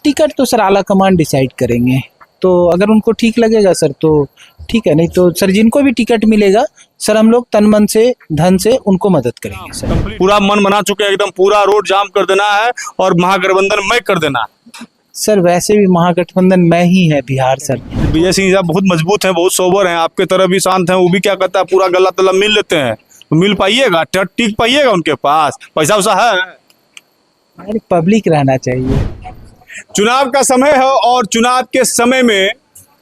Ticket तो sir आला कमान decide करेंगे, तो अगर उनको ठीक लगेगा सर तो ठीक है, नहीं तो सर जिनको भी टिकट मिलेगा सर हम लोग तन मन से धन से उनको मदद करेंगे सर। पूरा मन बना चुके हैं, एकदम पूरा रोड जाम कर देना है और महागठबंधन में कर देना है। सर वैसे भी महागठबंधन में ही है बिहार सर। विजय सिंह साहब बहुत मजबूत हैं, बहुत सोबर हैं, आपके तरह भी शांत हैं। वो भी क्या कहता है, पूरा गला तला मिल लेते हैं, तो मिल पाइएगा, टिक पाइएगा, उनके पास पैसा वैसा है। अरे पब्लिक रहना चाहिए। चुनाव का समय है और चुनाव के समय में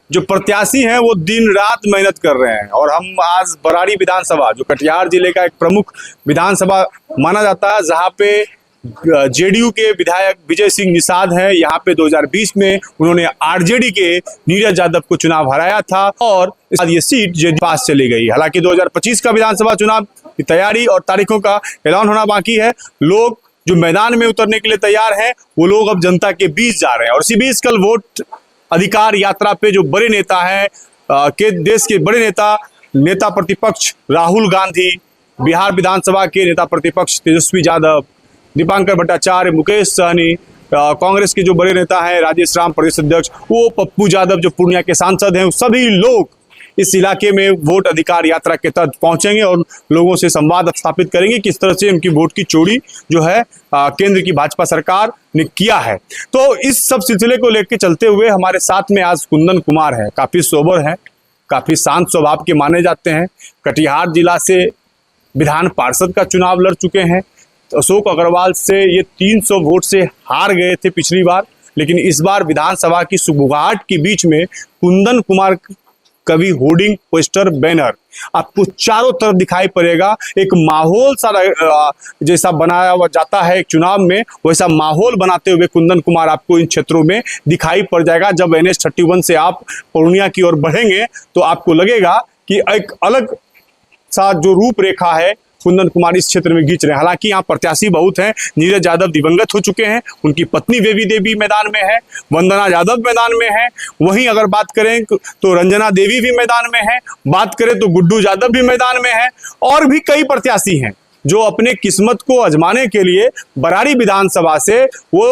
जो प्रत्याशी हैं वो दिन रात मेहनत कर रहे हैं। और हम आज बराड़ी विधानसभा, जो कटिहार जिले का एक प्रमुख विधानसभा माना जाता है, जहां पे जेडीयू के विधायक विजय सिंह निषाद हैं। यहाँ पे 2020 में उन्होंने आरजेडी के नीरज यादव को चुनाव हराया था और ये सीट जेडीयू पास चली गई। हालांकि 2025 का विधानसभा चुनाव की तैयारी और तारीखों का ऐलान होना बाकी है। लोग जो मैदान में उतरने के लिए तैयार हैं, वो लोग अब जनता के बीच जा रहे हैं। और इसी बीच कल वोट अधिकार यात्रा पे जो बड़े नेता हैं, के देश के बड़े नेता प्रतिपक्ष राहुल गांधी, बिहार विधानसभा के नेता प्रतिपक्ष तेजस्वी यादव, दीपांकर भट्टाचार्य, मुकेश सहनी, कांग्रेस के जो बड़े नेता हैं राजेश राम प्रदेश अध्यक्ष, वो पप्पू यादव जो पूर्णिया के सांसद हैं, सभी लोग इस इलाके में वोट अधिकार यात्रा के तहत पहुंचेंगे और लोगों से संवाद स्थापित करेंगे किस तरह से उनकी वोट की चोरी जो है केंद्र की भाजपा सरकार ने किया है। तो इस सब सिलसिले को लेकर चलते हुए हमारे साथ में आज कुंदन कुमार है, काफी सोबर है, काफी शांत स्वभाव के माने जाते हैं। कटिहार जिला से विधान पार्षद का चुनाव लड़ चुके हैं। अशोक अग्रवाल से ये 300 वोट से हार गए थे पिछली बार, लेकिन इस बार विधानसभा की सुगबुगाहट के बीच में कुंदन कुमार कवि होर्डिंग, पोस्टर, बैनर आपको चारों तरफ दिखाई पड़ेगा। एक माहौल सा जैसा बनाया हुआ जाता है एक चुनाव में, वैसा माहौल बनाते हुए कुंदन कुमार आपको इन क्षेत्रों में दिखाई पड़ जाएगा। जब NH-31 से आप पूर्णिया की ओर बढ़ेंगे तो आपको लगेगा कि एक अलग सा जो रूपरेखा है कुंदन कुमार इस क्षेत्र में खींच रहे हैं। हालांकि यहाँ प्रत्याशी बहुत हैं। नीरज यादव दिवंगत हो चुके हैं, उनकी पत्नी बेबी देवी मैदान में है, वंदना यादव मैदान में है। वहीं अगर बात करें तो रंजना देवी भी मैदान में है, बात करें तो गुड्डू यादव भी मैदान में है, और भी कई प्रत्याशी हैं जो अपने किस्मत को आजमाने के लिए बराड़ी विधानसभा से वो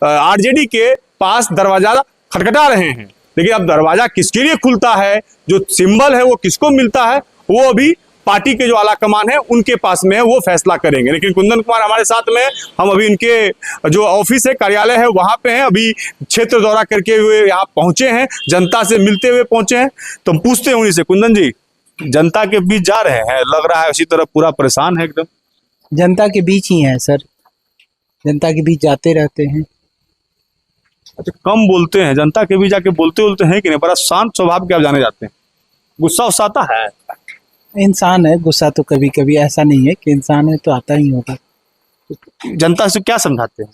आरजेडी के पास दरवाजा खटखटा रहे हैं। लेकिन अब दरवाजा किसके लिए खुलता है, जो सिंबल है वो किसको मिलता है, वो अभी पार्टी के जो आला कमान है उनके पास में है, वो फैसला करेंगे। लेकिन कुंदन कुमार हमारे साथ में, हम अभी इनके जो ऑफिस है, कार्यालय है, वहां पे हैं। अभी क्षेत्र दौरा करके हुए यहाँ पहुंचे हैं, जनता से मिलते हुए पहुंचे हैं। तो हम पूछते हैं उन्हीं से, कुंदन जी जनता के बीच जा रहे हैं, लग रहा है उसी तरह पूरा परेशान है एकदम। जनता के बीच ही है सर, जनता के बीच जाते रहते हैं। अच्छा, कम बोलते हैं, जनता के बीच जाके बोलते हैं कि नहीं? बड़ा शांत स्वभाव के आप जाने जाते हैं, गुस्सा उस्सा आता है? इंसान है, गुस्सा तो कभी कभी, ऐसा नहीं है कि इंसान है तो आता ही होगा। जनता से क्या समझाते हैं?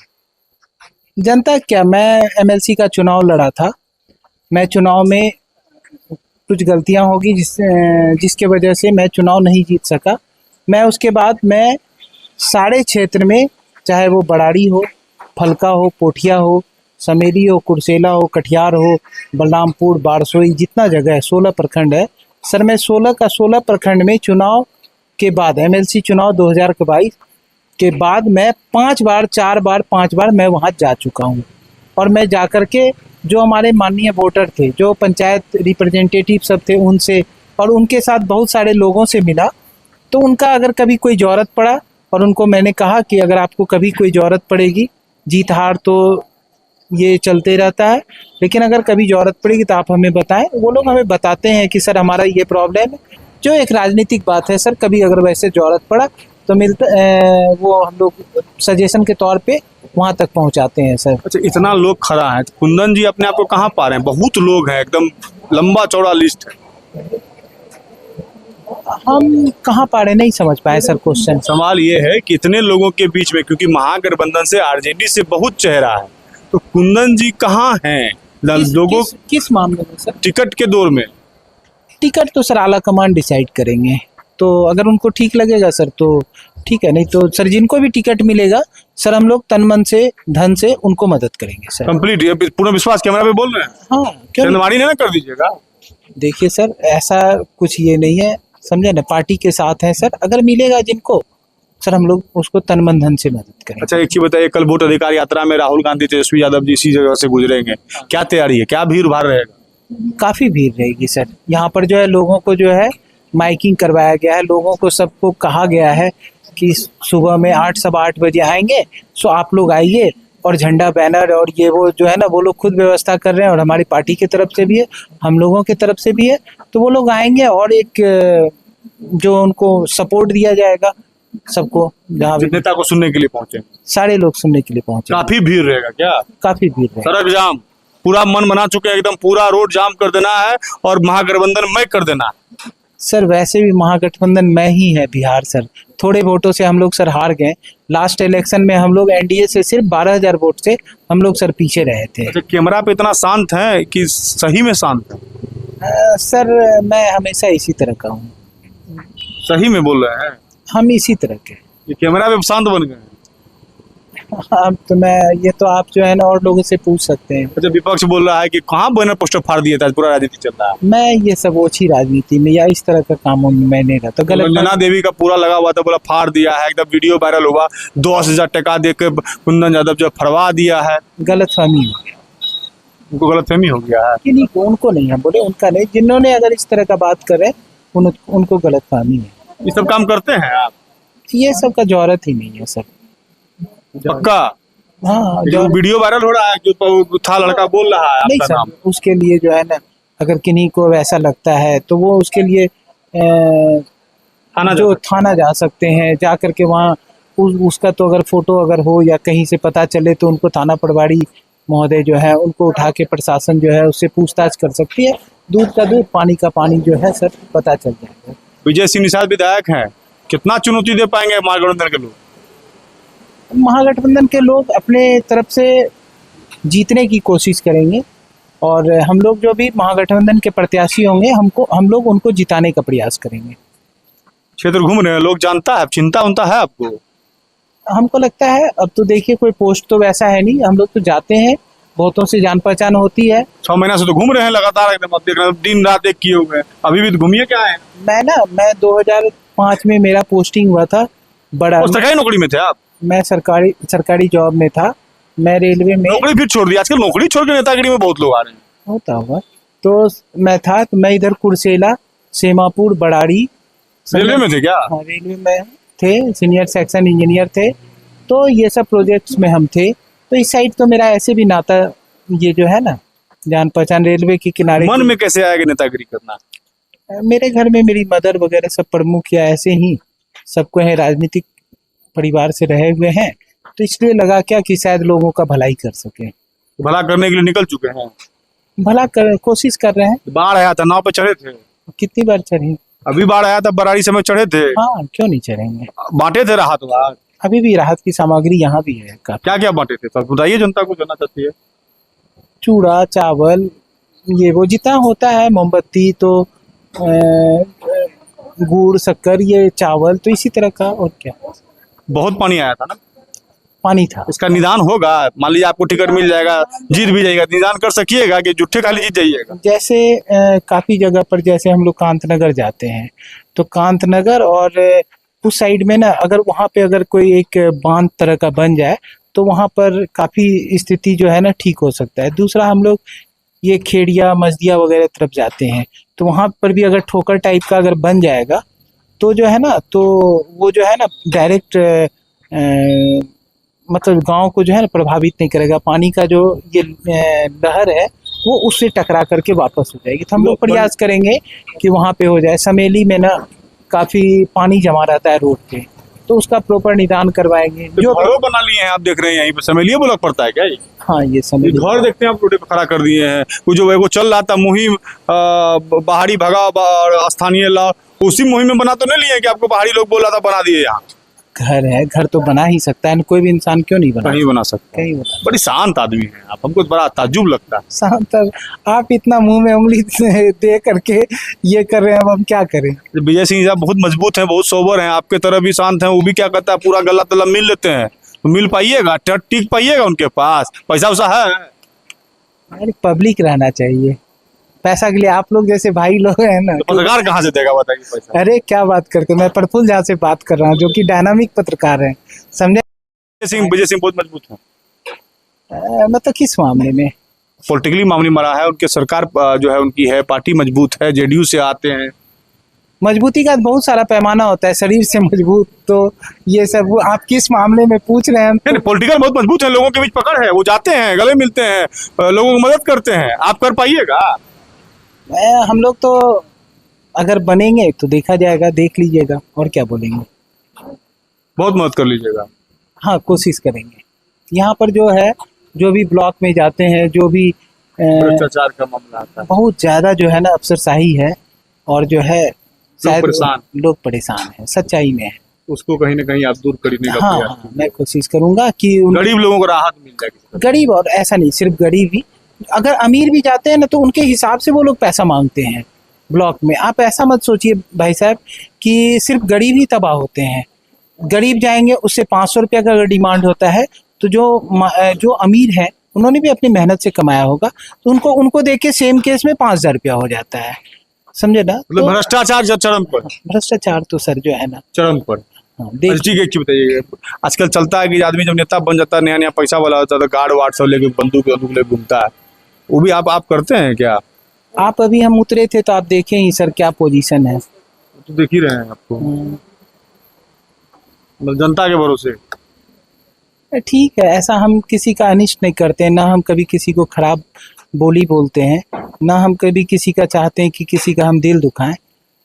जनता क्या, मैं MLC का चुनाव लड़ा था। मैं चुनाव में कुछ गलतियां होगी जिसके वजह से मैं चुनाव नहीं जीत सका। मैं उसके बाद मैं सारे क्षेत्र में, चाहे वो बराड़ी हो, फलका हो, पोठिया हो, समेली हो, कुर्सेला हो, कटिहार हो, बलरामपुर, बारसोई, जितना जगह है, 16 प्रखंड है सर। मैं 16 प्रखंड में चुनाव के बाद, MLC चुनाव 2022 के बाद मैं 5 बार मैं वहाँ जा चुका हूँ। और मैं जा कर के जो हमारे माननीय वोटर थे, जो पंचायत रिप्रेजेंटेटिव सब थे, उनसे और उनके साथ बहुत सारे लोगों से मिला। तो उनका अगर कभी कोई ज़रूरत पड़ा, और उनको मैंने कहा कि अगर आपको कभी कोई ज़रूरत पड़ेगी, जीत हार तो ये चलते रहता है, लेकिन अगर कभी ज़रूरत पड़ेगी तो आप हमें बताएं। वो लोग हमें बताते हैं कि सर हमारा ये प्रॉब्लम है, जो एक राजनीतिक बात है सर। कभी अगर वैसे ज़रूरत पड़ा तो वो हम लोग सजेशन के तौर पे वहाँ तक पहुँचाते हैं सर। अच्छा, इतना लोग खड़ा है, तो कुंदन जी अपने आप को कहाँ पा रहे हैं? बहुत लोग हैं, एकदम लंबा चौड़ा लिस्ट है। हम कहाँ पा रहे, नहीं समझ पाए सर क्वेश्चन। सवाल ये है कि इतने लोगों के बीच में, क्योंकि महागठबंधन से आरजेडी से बहुत चेहरा है, तो कुंदन जी कहाँ हैं लोगों? किस मामले में सर? टिकट के दौर में। टिकट तो सर आला कमान डिसाइड करेंगे, तो अगर उनको ठीक लगेगा सर तो ठीक है, नहीं तो सर जिनको भी टिकट मिलेगा सर हम लोग तन मन से धन से उनको मदद करेंगे सर। कंप्लीट, ये पूरा विश्वास कैमरा पे बोल रहे हैं? हाँ, क्यों चंदवाड़ी ना कर दीजिएगा। देखिए सर, ऐसा कुछ ये नहीं है, समझे ना, पार्टी के साथ है सर। अगर मिलेगा जिनको सर हम लोग उसको तन मन धन से मदद करें। अच्छा, एक चीज बताइए, कल वोट अधिकार यात्रा में राहुल गांधी, तेजस्वी यादव जी इसी जगह से गुजरेंगे, क्या तैयारी है, क्या भीड़ भाड़ रहेगा? काफी भीड़ रहेगी सर। यहाँ पर जो है लोगों को जो है माइकिंग करवाया गया है, लोगों को सबको कहा गया है कि सुबह में 8 सवा 8 बजे आएंगे, सो आप लोग आइए और झंडा बैनर और ये वो जो है ना वो लोग खुद व्यवस्था कर रहे हैं और हमारी पार्टी की तरफ से भी है, हम लोगों की तरफ से भी है। तो वो लोग आएंगे और एक जो उनको सपोर्ट दिया जाएगा सबको, जहाँ भी नेता को सुनने के लिए पहुंचे, सारे लोग सुनने के लिए पहुंचे। काफी भीड़ रहेगा क्या? काफी भीड़ रहेगी। सड़क जाम, पूरा मन बना चुके हैं एकदम, पूरा रोड जाम कर देना है और महागठबंधन में कर देना है। सर वैसे भी महागठबंधन में ही है बिहार सर, थोड़े वोटों से हम लोग सर हार गए। लास्ट इलेक्शन में हम लोग एनडीए से सिर्फ 12,000 वोट से हम लोग सर पीछे रहे थे। अच्छा, कैमरा पे इतना शांत है कि सही में शांत है? सर मैं हमेशा इसी तरह का हूँ। सही में बोल रहे हैं? हम इसी तरह के। ये कैमरा पे शांत बन गए हैं। अब तो मैं ये तो आप जो है ना और लोगों से पूछ सकते हैं। अच्छा, विपक्ष बोल रहा है कि कहाँ बैनर पोस्टर फाड़ दिए था, पूरा राजनीति चल रहा है। मैं ये सब ओछी राजनीति में या इस तरह का कामों में मैं नहीं रहता। गलत रंजना देवी का पूरा लगा हुआ था, बोला फाड़ दिया है, एकदम वीडियो वायरल हुआ, 10,000 टका दे के कुंदन यादव जो फड़वा दिया है। गलतफहमी हो गया, उनको गलतफहमी हो गया है कि नहीं, उनको नहीं है बोले, उनका नहीं, जिन्होंने अगर इस तरह का बात करे उनको गलतफहमी है। ये सब काम करते हैं आप? ये सब का जरूरत ही नहीं है सर। पक्का? हाँ जो वीडियो वायरल हो रहा है, जो था लड़का बोल रहा है नहीं आपका नाम, सर, उसके लिए जो है ना अगर किन्हीं को वैसा लगता है तो वो उसके लिए थाना जा सकते हैं, जा करके वहाँ उसका तो अगर फोटो अगर हो या कहीं से पता चले तो उनको थाना प्रभारी महोदय जो है उनको उठा के प्रशासन जो है उससे पूछताछ कर सकती है। दूध का दूध, पानी का पानी जो है सर पता चल जाएगा। विजय सिंह निषाद विधायक हैं, कितना चुनौती दे पाएंगे महागठबंधन के लोग? महागठबंधन के लोग अपने तरफ से जीतने की कोशिश करेंगे और हम लोग जो भी महागठबंधन के प्रत्याशी होंगे हम लोग उनको जिताने का प्रयास करेंगे। क्षेत्र घूम रहे हैं लोग, जानता है, चिंता उनता है आपको? हमको लगता है अब तो देखिए कोई पोस्ट तो वैसा है नहीं, हम लोग तो जाते हैं, बहुतों से जान पहचान होती है। 6 महीना से तो घूम रहे हैं लगातार एकदम, अब देख रहे हैं दिन रात एक किए हुए हैं, अभी भी तो घूमिए क्या है? मैं 2005 में मेरा पोस्टिंग हुआ था बड़ा। सरकारी नौकरी में थे आप? मैं सरकारी जॉब में था, मैं रेलवे में। नौकरी फिर छोड़ दी? आजकल नौकरी छोड़ के नेतागिरी में बहुत लोग आ रहे हैं। होता होगा। तो मैं इधर कुर्सेला, सेमापुर, बड़ाड़ी। रेलवे में थे क्या? हाँ रेलवे में थे, सीनियर सेक्शन इंजीनियर थे। तो ये सब प्रोजेक्ट्स में हम थे, तो इस साइड तो मेरा ऐसे भी नाता ये जो है ना जान पहचान रेलवे के किनारे। मन में कैसे आएगा नेतागिरी करना? मेरे घर में मेरी मदर वगैरह सब प्रमुख या ऐसे ही सबको है, राजनीतिक परिवार से रहे हुए हैं, तो इसलिए लगा क्या कि शायद लोगों का भलाई कर सके। भला करने के लिए निकल चुके हैं? कोशिश कर रहे हैं। बाढ़ आया था, नाव पे चढ़े थे? कितनी बार चढ़े? अभी बाढ़ आया था, बराड़ी समय चढ़े थे? हाँ क्यों नहीं चढ़ेंगे। बांटे थे राहत वाहत? अभी भी राहत की सामग्री यहाँ भी है। क्या क्या बांटे थे सर, बताइए जनता को जानना चाहती है। चूड़ा, चावल, ये वो जितना होता है, मोमबत्ती, तो गुड़, शक्कर, ये चावल, तो इसी तरह का। और क्या, बहुत पानी आया था ना? पानी था। इसका निदान होगा? मान लीजिए आपको टिकट मिल जाएगा, जीत भी जाएगा, निदान कर सकिएगा कि जुट्ठे खाली जीत जाइएगा? जैसे काफी जगह पर, जैसे हम लोग कांतनगर जाते हैं तो कांतनगर और उस साइड में ना अगर वहाँ पे अगर कोई एक बांध तरह का बन जाए तो वहाँ पर काफी स्थिति जो है ना ठीक हो सकता है। दूसरा हम लोग ये खेड़िया, मजदिया वगैरह तरफ जाते हैं तो वहाँ पर भी अगर ठोकर टाइप का अगर बन जाएगा तो जो है ना, तो वो जो है ना डायरेक्ट मतलब गांव को जो है ना प्रभावित नहीं करेगा। पानी का जो ये लहर है वो उससे टकरा करके वापस हो जाएगी। तो हम लोग प्रयास करेंगे कि वहाँ पे हो जाए। समेली में ना काफी पानी जमा रहता है रोड पे, तो उसका प्रॉपर निदान करवाएंगे। जो घरों बना लिए हैं आप, देख रहे हैं यहीं पे समेलिए ब्लॉक पड़ता है क्या ये? हाँ ये समेली घर देखते हैं आप, रोड पे खड़ा कर दिए हैं। वो जो वो चल रहा था मुहिम बाहरी भगाओ और स्थानीय लाओ, उसी मुहिम में बना तो नहीं लिए कि आपको बाहरी लोग बोला था बना दिए? यहाँ घर है, घर तो बना ही सकता है, कोई भी इंसान क्यों नहीं बना, कहीं बना सकता है। कहीं बना। बड़ी शांत आदमी है आप, हमको बड़ा ताज्जुब लगता है। शांत? आप इतना मुंह में उंगली दे करके ये कर रहे हैं, अब हम क्या करें। विजय सिंह साहब बहुत मजबूत हैं, बहुत सोबर हैं, आपके तरह भी शांत हैं। वो भी क्या कहता है, पूरा गला तला मिल लेते हैं। तो मिल पाइएगा, टिक पाइएगा उनके पास? पैसा वैसा है? पब्लिक रहना चाहिए, पैसा के लिए आप लोग जैसे भाई लोग हैं ना, तो पत्रकार कहाँ से देगा बताइए पैसा? अरे क्या बात करते हो, मैं प्रफुल्ल झा से बात कर रहा हूँ जो कि डायनामिक पत्रकार हैं, समझे। विजय सिंह बहुत मजबूत है, मतलब किस मामले में? पॉलिटिकली मामले मरा है, उनके सरकार जो है उनकी है, पार्टी मजबूत है, जेडीयू से आते हैं। मजबूती का बहुत सारा पैमाना होता है, शरीर से मजबूत, तो ये सब आप किस मामले में पूछ रहे हैं? नहीं, पॉलिटिकल बहुत मजबूत है, लोगों के बीच पकड़ है, वो जाते हैं, गले मिलते हैं, लोगों को मदद करते हैं। आप कर पाइएगा? हम लोग तो अगर बनेंगे तो देखा जाएगा, देख लीजिएगा, और क्या बोलेंगे। बहुत मदद कर लीजिएगा। हाँ, कोशिश करेंगे। यहाँ पर जो है, जो भी ब्लॉक में जाते हैं, जो भी भ्रष्टाचार का मामला आता है, बहुत ज्यादा जो है ना अफसरशाही है, और जो है शायद लोग परेशान हैं, सच्चाई में है। उसको कहीं ना कहीं आप दूर करने का हाँ, प्रयास हाँ, मैं कोशिश करूंगा कि गरीब लोगों को राहत मिल जाएगी। गरीब, और ऐसा नहीं सिर्फ गरीब ही, अगर अमीर भी जाते हैं ना तो उनके हिसाब से वो लोग पैसा मांगते हैं ब्लॉक में। आप ऐसा मत सोचिए भाई साहब कि सिर्फ गरीब ही तबाह होते हैं। गरीब जाएंगे, उससे 500 रुपया का अगर डिमांड होता है, तो जो अमीर है उन्होंने भी अपनी मेहनत से कमाया होगा, तो उनको देख के सेम केस में 5,000 रुपया हो जाता है, समझे ना। मतलब भ्रष्टाचार जब चरम पर, भ्रष्टाचार तो सर जो है ना चरम पर। हाँ, अच्छा, ठीक है, बताइए, आजकल चलता है कि आदमी जब नेता बन जाता है, नया नया पैसा वाला होता है, तो गार्ड वार्ड सब लेके बंदूक लेके घूमता है, वो भी आप करते हैं क्या? आप अभी हम उतरे थे तो आप देखे ही सर क्या पोजीशन है। तो देख ही रहे हैं आपको, मतलब जनता के भरोसे। ठीक है, ऐसा हम किसी का अनिष्ट नहीं करते हैं, ना हम कभी किसी को खराब बोली बोलते हैं, ना हम कभी किसी का चाहते हैं कि किसी का हम दिल दुखाएं।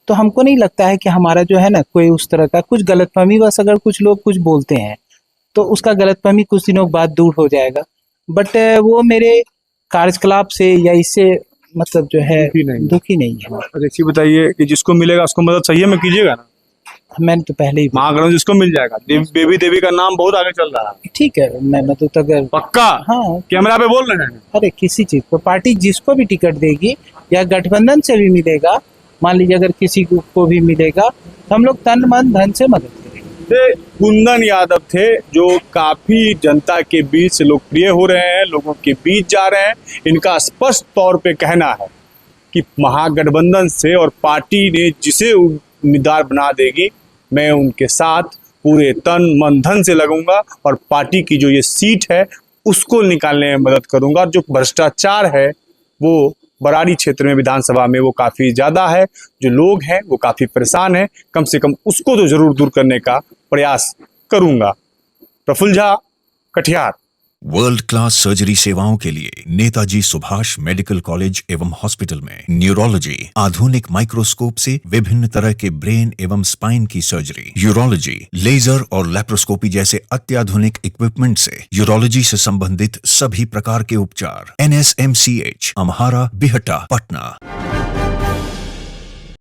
तो हमको नहीं लगता है कि हमारा जो है ना कोई उस तरह का कुछ गलतफहमी, बस अगर कुछ लोग कुछ बोलते हैं तो उसका गलतफहमी कुछ दिनों बाद दूर हो जाएगा, बट वो मेरे कार्यकलाप से या इससे मतलब जो है दुखी नहीं है। अच्छा, बताइए कि जिसको मिलेगा उसको मदद सही में कीजिएगा ना। मैंने तो पहले ही महागणों जिसको मिल जाएगा, बेबी देवी का नाम बहुत आगे चल रहा है। ठीक है, मैं तो अगर पक्का, हाँ, कैमरा पे बोल रहे हैं। अरे किसी चीज को पार्टी जिसको भी टिकट देगी, या गठबंधन से भी मिलेगा, मान लीजिए अगर किसी को भी मिलेगा, तो हम लोग तन मन धन से मदद करेंगे। कुंदन यादव थे, जो काफी जनता के बीच लोकप्रिय हो रहे हैं, लोगों के बीच जा रहे हैं। इनका स्पष्ट तौर पे कहना है कि महागठबंधन से और पार्टी ने जिसे उम्मीदवार बना देगी, मैं उनके साथ पूरे तन मन धन से लगूंगा, और पार्टी की जो ये सीट है उसको निकालने में मदद करूंगा। जो भ्रष्टाचार है वो बराड़ी क्षेत्र में विधानसभा में वो काफी ज्यादा है, जो लोग हैं वो काफी परेशान हैं, कम से कम उसको तो जरूर दूर करने का प्रयास करूंगा। Praphulla Jha, Katihar. World class surgery सेवाओं के लिए नेताजी सुभाष मेडिकल कॉलेज एवं हॉस्पिटल में न्यूरोलॉजी, आधुनिक माइक्रोस्कोप से विभिन्न तरह के ब्रेन एवं स्पाइन की सर्जरी, यूरोलॉजी, लेजर और लेप्रोस्कोपी जैसे अत्याधुनिक इक्विपमेंट से यूरोलॉजी से संबंधित सभी प्रकार के उपचार। NSMCH, अम्हारा, बिहटा, पटना।